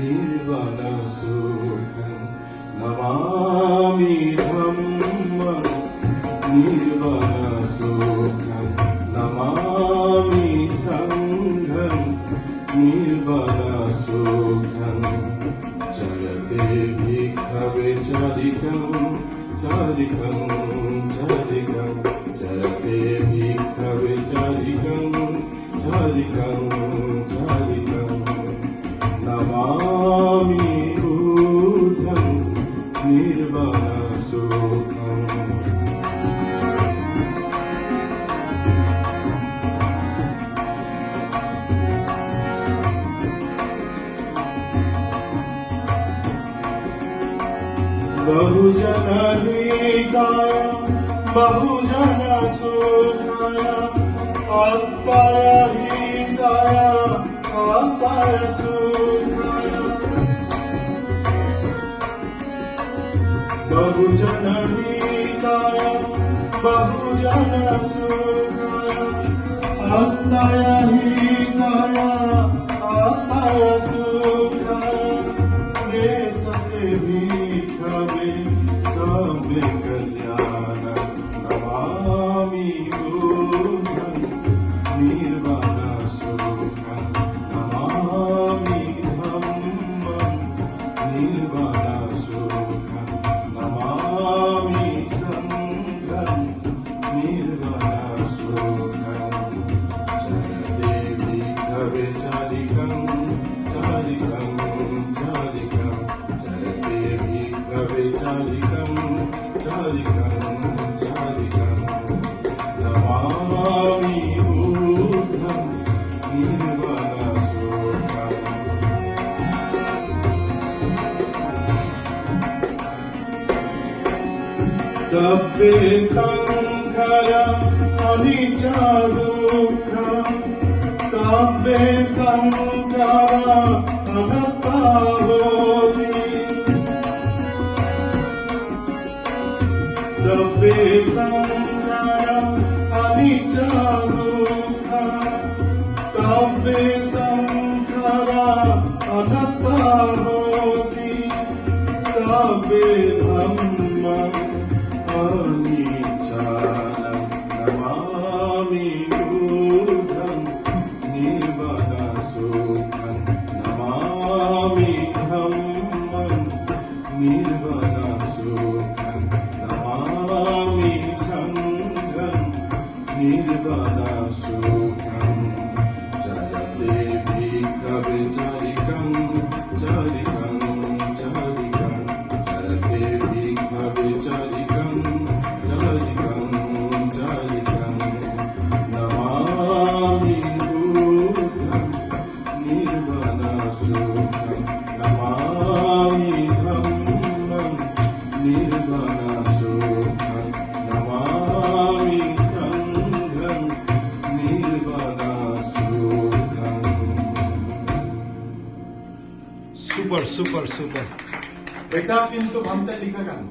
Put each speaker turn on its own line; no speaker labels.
निर्वाणसुखं नमामि धम्मं निर्वाणसुखं नमामि संघं निर्वाणसुखं चरते भिक्खवे चारिकं चारिकं चारिकं चरते भिक्खवे चारिकं चारिकं चारिकं नमामि बुद्धं निर्वाणसुखम् बहुजन हिताय बहुजन सुखाय आत्ताय हिताय आत्ताय सुखाय बहुजन हिताय बहुजन सुखाय आत्ताय हिताय आत्ताय सुखाय देशते भिक्खवे सबे कल्याण नमामि बुद्धं निर्वाणसुखं नमामि धम्मं निर्वाणसुखं नमामि संघं निर्वाणसुखं चरते भिक्खवे चारिकं चारिकं चारिकं चरते भिक्खवे चारिकं चारिकं चारिकं नमामि बुद्धं निर्वाणसुखम् सब्बे संखरा अनिचा दुःखं सब्बे संखरा अनत्ता होति सब्बे संखरा अनिचा दुःखं सब्बे संखरा अनत्ता होति सब्बे धम्मा अनिच्चानं नमामि बुद्धं निर्वाणसुखं नमामि धम्मं निर्वाणसुखं नमामि संघं निर्वाणसुखं चरते भिक्खवे चारिकं चारिकं चारिकं चरते भिक्खवे चारिकं चारिकं चारिकं नमामि बुद्धं निर्वाणसुखं नमामि धम्मं निर्वाणसुखं नमामि संघं निर्वाणसुखम्।
Super super super.
এটা কিন্তু ভাবতে লিখা গান।